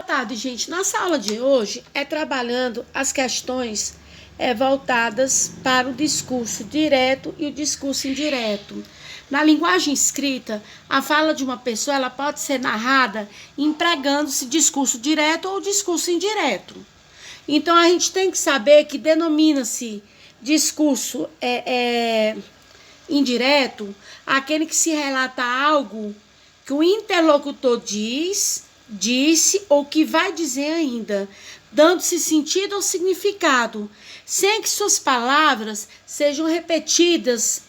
Boa tarde, gente. Nossa aula de hoje é trabalhando as questões voltadas para o discurso direto e o discurso indireto. Na linguagem escrita, a fala de uma pessoa ela pode ser narrada empregando-se discurso direto ou discurso indireto. Então, a gente tem que saber que denomina-se discurso indireto aquele que se relata algo que o interlocutor disse ou que vai dizer ainda, dando-se sentido ou significado, sem que suas palavras sejam repetidas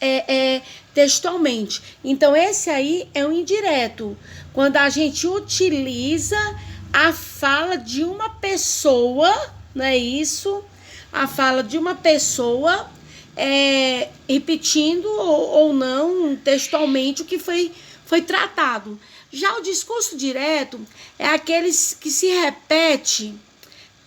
textualmente. Então, esse aí é o indireto, quando a gente utiliza a fala de uma pessoa, não é isso? A fala de uma pessoa repetindo ou não textualmente o que foi tratado. Já o discurso direto é aquele que se repete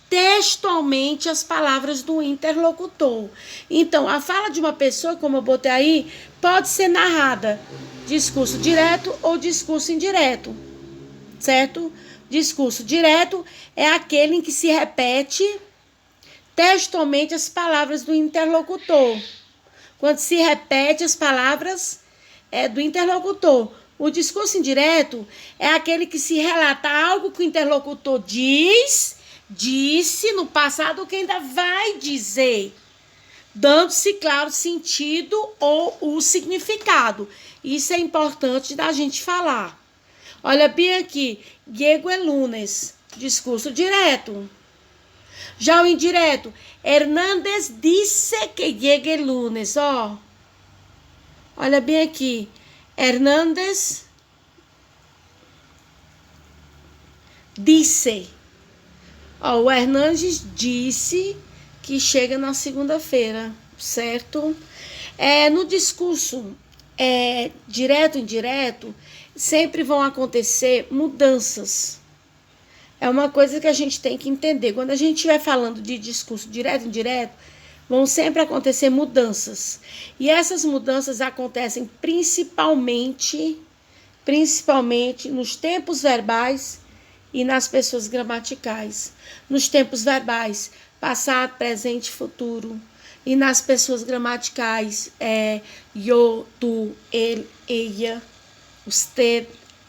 textualmente as palavras do interlocutor. Então, a fala de uma pessoa, como eu botei aí, pode ser narrada discurso direto ou discurso indireto, certo? Discurso direto é aquele em que se repete textualmente as palavras do interlocutor. Quando se repete as palavras do interlocutor. O discurso indireto é aquele que se relata algo que o interlocutor disse no passado ou que ainda vai dizer, dando-se claro sentido ou o significado. Isso é importante da gente falar. Olha bem aqui, Diego é Lunes, discurso direto. Já o indireto, Hernández disse que Diego é Lunes, ó. Olha bem aqui, Hernández disse. Ó, o Hernández disse que chega na segunda-feira, certo? No discurso direto e indireto, sempre vão acontecer mudanças. É uma coisa que a gente tem que entender. Quando a gente estiver falando de discurso direto e indireto, vão sempre acontecer mudanças. E essas mudanças acontecem principalmente nos tempos verbais e nas pessoas gramaticais. Nos tempos verbais, passado, presente e futuro. E nas pessoas gramaticais, eu, tu, ele, ella, usted,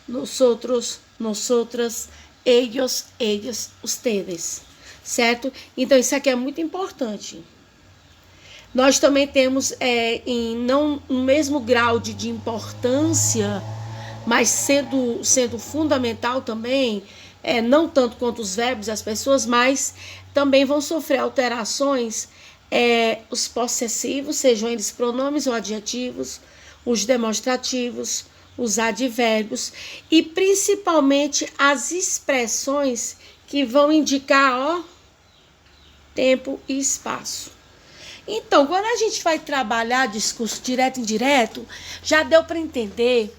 nosotros, nosotras, ellos, ellas, ustedes, certo? Então, isso aqui é muito importante. Nós também temos, não no mesmo grau de importância, mas sendo fundamental também, não tanto quanto os verbos e as pessoas, mas também vão sofrer alterações os possessivos, sejam eles pronomes ou adjetivos, os demonstrativos, os advérbios e principalmente as expressões que vão indicar, tempo e espaço. Então, quando a gente vai trabalhar discurso direto e indireto, já deu para entender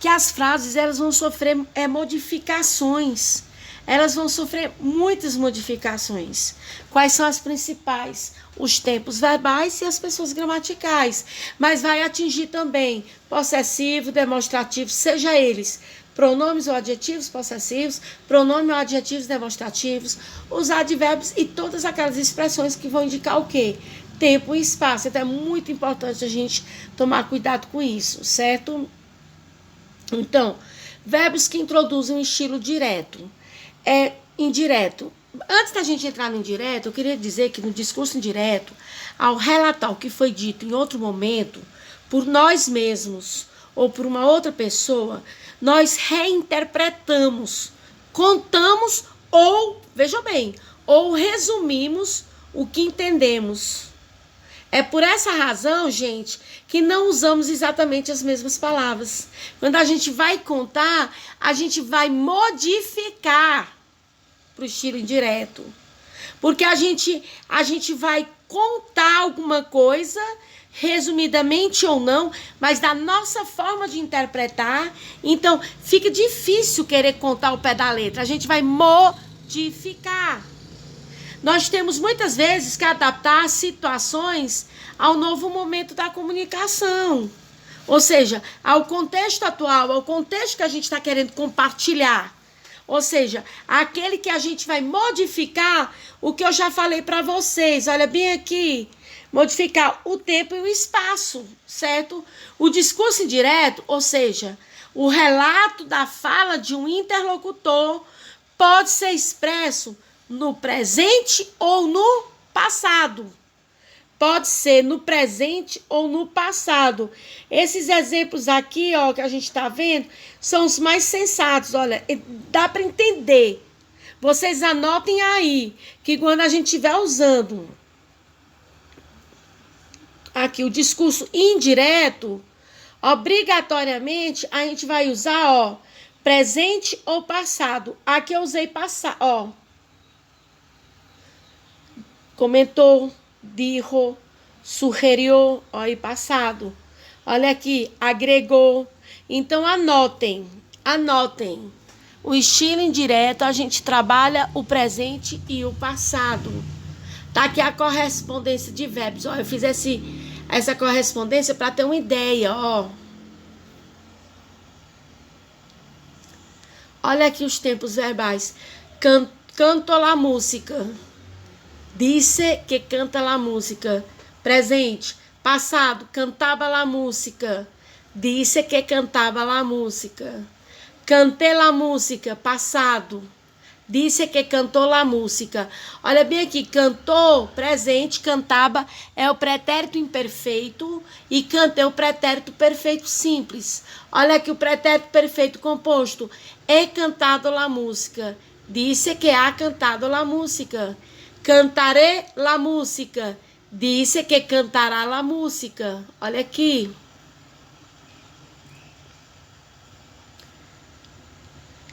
que as frases elas vão sofrer modificações. Elas vão sofrer muitas modificações. Quais são as principais? Os tempos verbais e as pessoas gramaticais. Mas vai atingir também possessivo, demonstrativo, seja eles pronomes ou adjetivos possessivos, pronomes ou adjetivos demonstrativos, os advérbios e todas aquelas expressões que vão indicar o quê? Tempo e espaço. Então é muito importante a gente tomar cuidado com isso, certo? Então, verbos que introduzem um estilo direto. Indireto. Antes da gente entrar no indireto, eu queria dizer que no discurso indireto, ao relatar o que foi dito em outro momento, por nós mesmos ou por uma outra pessoa, nós reinterpretamos, contamos ou, veja bem, ou resumimos o que entendemos. É por essa razão, gente, que não usamos exatamente as mesmas palavras. Quando a gente vai contar, a gente vai modificar para o estilo indireto. Porque a gente vai contar alguma coisa, resumidamente ou não, mas da nossa forma de interpretar. Então, fica difícil querer contar o pé da letra. A gente vai modificar. Nós temos muitas vezes que adaptar situações ao novo momento da comunicação. Ou seja, ao contexto atual, ao contexto que a gente está querendo compartilhar. Ou seja, aquele que a gente vai modificar o que eu já falei para vocês. Olha bem aqui. Modificar o tempo e o espaço, certo? O discurso indireto, ou seja, o relato da fala de um interlocutor pode ser expresso no presente ou no passado. Pode ser no presente ou no passado. Esses exemplos aqui, ó, que a gente está vendo, são os mais sensatos. Olha, dá para entender. Vocês anotem aí que quando a gente estiver usando aqui o discurso indireto, obrigatoriamente a gente vai usar, ó, presente ou passado. Aqui eu usei passado, ó. Comentou, dijo, sugeriu, ó, e passado. Olha aqui, agregou. Então, anotem. O estilo indireto, a gente trabalha o presente e o passado. Tá aqui a correspondência de verbos. Ó, eu fiz essa correspondência para ter uma ideia, ó. Olha aqui os tempos verbais. Canto la música. Disse que canta la música. Presente. Passado. Cantava la música. Disse que cantava la música. Cantei la música. Passado. Disse que cantou la música. Olha bem aqui. Cantou, presente. Cantava é o pretérito imperfeito. E cantei o pretérito perfeito simples. Olha aqui o pretérito perfeito composto. He cantado la música. Disse que ha cantado la música. Cantaré la música. Disse que cantará la música. Olha aqui.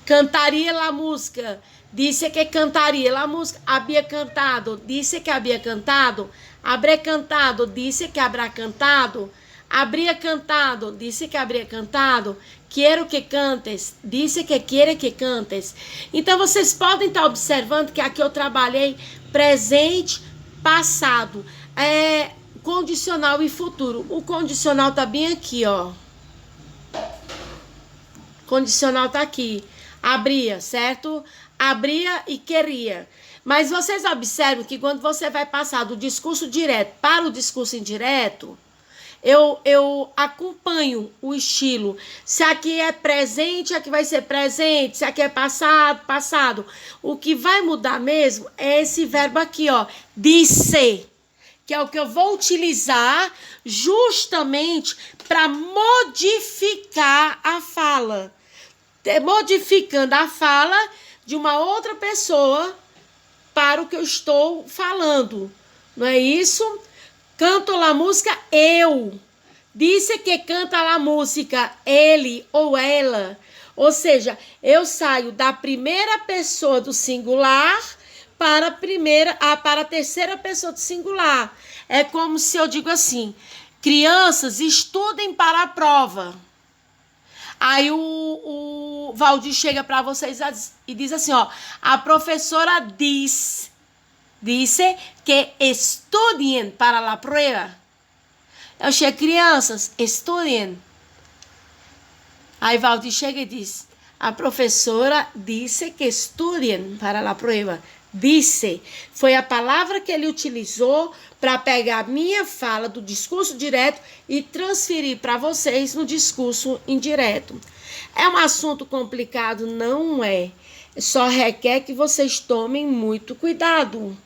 Cantaria la música. Disse que cantaria la música. Havia cantado. Disse que havia cantado. Habré cantado. Disse que habrá cantado. Habría cantado. Disse que habría cantado. Quero que cantes. Disse que quiere que cantes. Então, vocês podem estar observando que aqui eu trabalhei presente, passado, condicional e futuro. O condicional tá bem aqui, ó. Condicional tá aqui. Abria, certo? Abria e queria. Mas vocês observam que quando você vai passar do discurso direto para o discurso indireto, eu acompanho o estilo. Se aqui é presente, aqui vai ser presente. Se aqui é passado, passado. O que vai mudar mesmo é esse verbo aqui, ó. Disse. Que é o que eu vou utilizar justamente para modificar a fala. Modificando a fala de uma outra pessoa para o que eu estou falando. Não é isso? Canto la música, eu. Disse que canta la música, ele ou ela. Ou seja, eu saio da primeira pessoa do singular para a terceira pessoa do singular. É como se eu digo assim, crianças, estudem para a prova. Aí o Valdir chega para vocês e diz assim, ó, a professora disse que estudiem para a prova. Eu chego, crianças, estudiem. Aí Valdir chega e diz, a professora disse que estudiem para a prova. Disse, foi a palavra que ele utilizou para pegar a minha fala do discurso direto e transferir para vocês no discurso indireto. É um assunto complicado? Não é. Só requer que vocês tomem muito cuidado.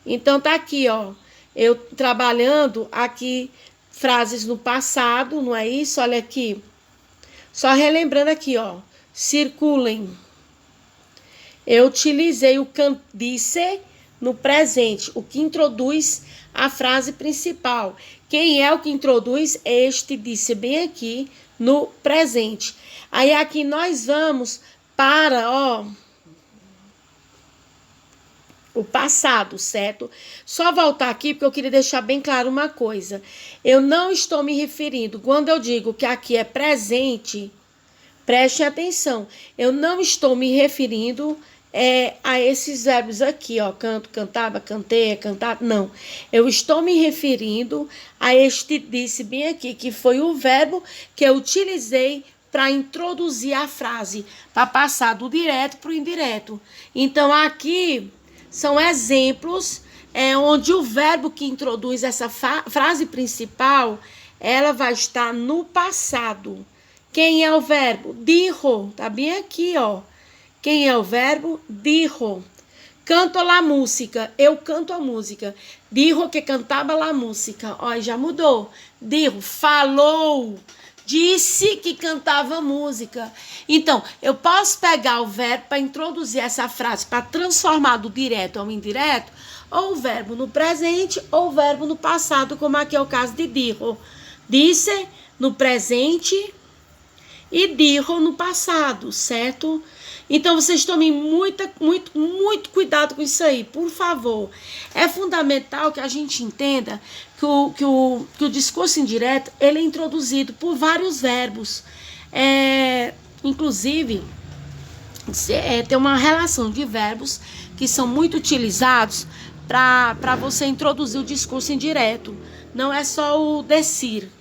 Então tá aqui, ó, eu trabalhando aqui frases no passado, não é isso? Olha aqui. Só relembrando aqui, ó, circulem. Eu utilizei o disse no presente, o que introduz a frase principal. Quem é o que introduz? Este disse bem aqui no presente. Aí aqui nós vamos para, ó, o passado, certo? Só voltar aqui porque eu queria deixar bem claro uma coisa. Eu não estou me referindo, quando eu digo que aqui é presente, prestem atenção. Eu não estou me referindo a esses verbos aqui, ó, canto, cantava, cantei, cantar, não. Eu estou me referindo a este disse bem aqui, que foi o verbo que eu utilizei para introduzir a frase, para passar do direto para o indireto. Então, aqui são exemplos onde o verbo que introduz essa frase principal, ela vai estar no passado. Quem é o verbo? Dijo. Tá bem aqui, ó. Quem é o verbo? Dijo. Canto la música. Eu canto a música. Dijo que cantava la música. Ó, já mudou. Dijo, falou. Disse que cantava música. Então, eu posso pegar o verbo para introduzir essa frase, para transformar do direto ao indireto, ou o verbo no presente, ou o verbo no passado, como aqui é o caso de dijo. Disse no presente e dijo no passado, certo? Então, vocês tomem muito cuidado com isso aí, por favor. É fundamental que a gente entenda que o discurso indireto, ele é introduzido por vários verbos. Inclusive, tem uma relação de verbos que são muito utilizados para você introduzir o discurso indireto. Não é só o decir.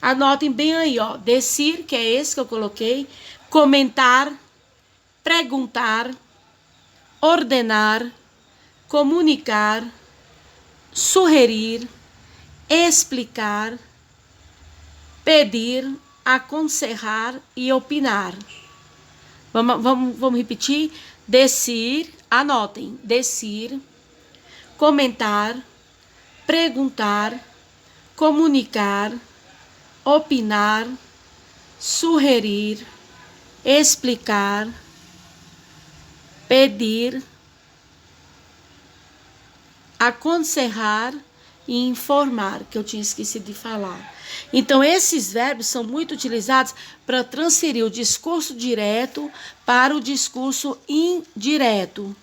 Anotem bem aí, ó. Decir, que é esse que eu coloquei. Comentar, perguntar, ordenar, comunicar, sugerir, explicar, pedir, aconselhar e opinar. Vamos repetir? Decir, anotem. Decir, comentar, perguntar, comunicar, opinar, sugerir, explicar, pedir, aconselhar e informar, que eu tinha esquecido de falar. Então, esses verbos são muito utilizados para transferir o discurso direto para o discurso indireto.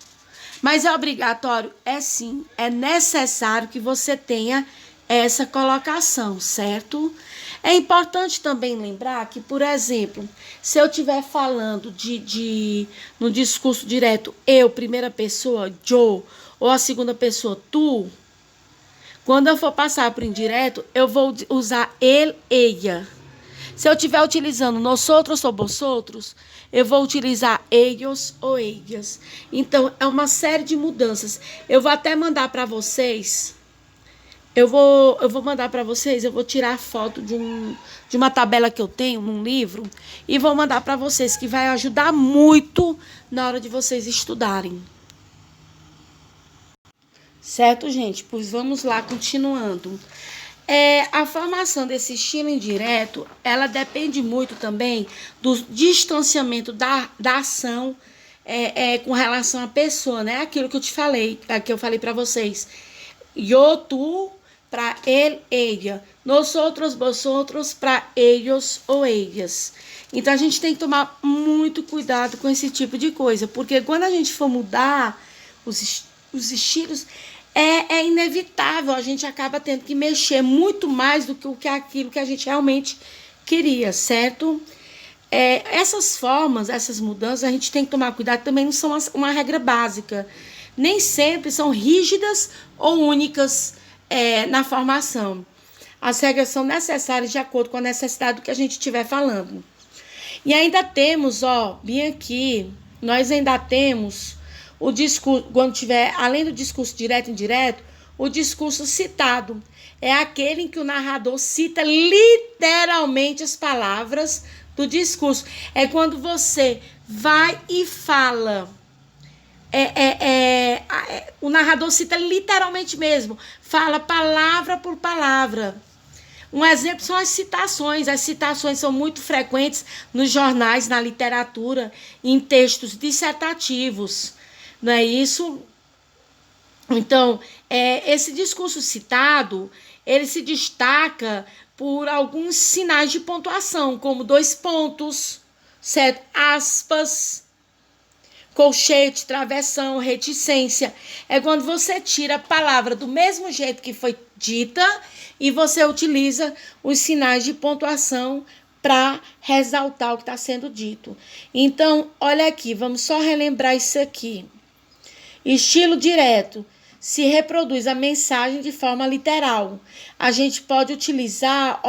Mas é obrigatório? É sim, é necessário que você tenha essa colocação, certo? É importante também lembrar que, por exemplo, se eu estiver falando no discurso direto, eu, primeira pessoa, yo, ou a segunda pessoa, tu, quando eu for passar para o indireto, eu vou usar ele, ella. Se eu estiver utilizando nosotros ou vosotros, eu vou utilizar ellos ou ellas. Então, é uma série de mudanças. Eu vou até mandar para vocês. Eu vou mandar para vocês, eu vou tirar a foto de uma tabela que eu tenho num livro e vou mandar para vocês, que vai ajudar muito na hora de vocês estudarem. Certo, gente? Pois vamos lá, continuando. A formação desse estilo indireto, ela depende muito também do distanciamento da ação com relação à pessoa, né? Aquilo que eu te falei, que eu falei para vocês. Yo, tu, para ele, ella. Nosotros, vosotros, para ellos ou ellas. Então, a gente tem que tomar muito cuidado com esse tipo de coisa, porque quando a gente for mudar os estilos, é inevitável, a gente acaba tendo que mexer muito mais do que aquilo que a gente realmente queria, certo? Essas formas, essas mudanças, a gente tem que tomar cuidado, também não são uma regra básica. Nem sempre são rígidas ou únicas na formação. As regras são necessárias de acordo com a necessidade do que a gente estiver falando. E ainda temos, ó, bem aqui, nós ainda temos o discurso, quando tiver, além do discurso direto e indireto, o discurso citado. É aquele em que o narrador cita literalmente as palavras do discurso. É quando você vai e fala. O narrador cita literalmente mesmo. Fala palavra por palavra. Um exemplo são as citações. As citações são muito frequentes nos jornais, na literatura, em textos dissertativos. Não é isso? Então, esse discurso citado, ele se destaca por alguns sinais de pontuação, como 2 pontos, certo? Aspas, colchete, travessão, reticência. É quando você tira a palavra do mesmo jeito que foi dita e você utiliza os sinais de pontuação para ressaltar o que está sendo dito. Então, olha aqui, vamos só relembrar isso aqui. Estilo direto. Se reproduz a mensagem de forma literal. A gente pode utilizar,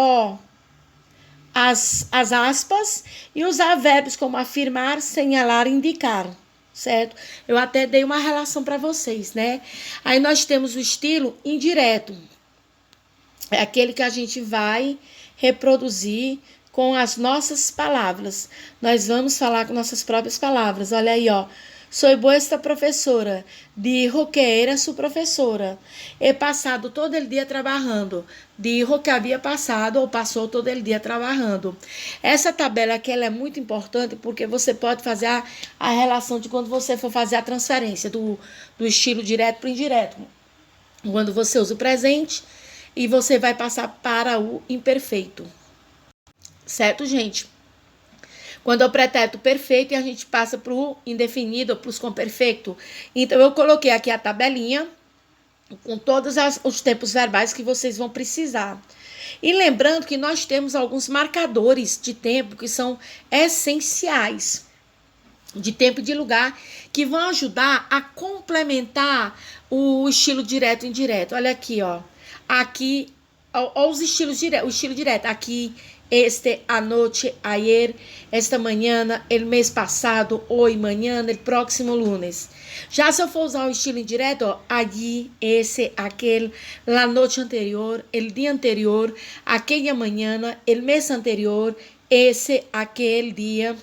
as aspas e usar verbos como afirmar, señalar, indicar, certo? Eu até dei uma relação para vocês, né? Aí nós temos o estilo indireto. É aquele que a gente vai reproduzir com as nossas palavras. Nós vamos falar com nossas próprias palavras. Olha aí, ó. Soy vuestra professora. Dijo que era su professora. He passado todo el dia trabalhando. Dijo que havia passado ou passou todo el dia trabalhando. Essa tabela aqui ela é muito importante porque você pode fazer a relação de quando você for fazer a transferência do estilo direto para o indireto. Quando você usa o presente e você vai passar para o imperfeito. Certo, gente? Quando é o pretérito perfeito e a gente passa para o indefinido, para os comperfeito. Então, eu coloquei aqui a tabelinha com todos os tempos verbais que vocês vão precisar. E lembrando que nós temos alguns marcadores de tempo que são essenciais, de tempo e de lugar, que vão ajudar a complementar o estilo direto e indireto. Olha aqui, ó. Aqui, ó, os estilos direto, o estilo direto. Aqui, anoche, ayer, esta manhã, el mês passado, hoy, manhã, el próximo lunes. Já se eu for usar o estilo indireto, ó, allí, esse, aquele, la noche anterior, el dia anterior, aquella manhã, el mês anterior, esse, aquele dia,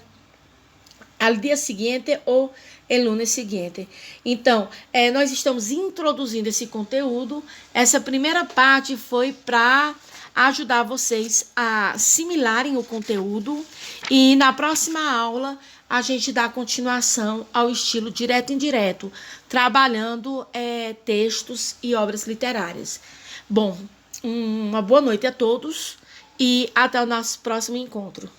al dia seguinte ou el lunes seguinte. Então, nós estamos introduzindo esse conteúdo. Essa primeira parte foi para ajudar vocês a assimilarem o conteúdo e na próxima aula a gente dá continuação ao estilo direto e indireto, trabalhando textos e obras literárias. Bom, uma boa noite a todos e até o nosso próximo encontro.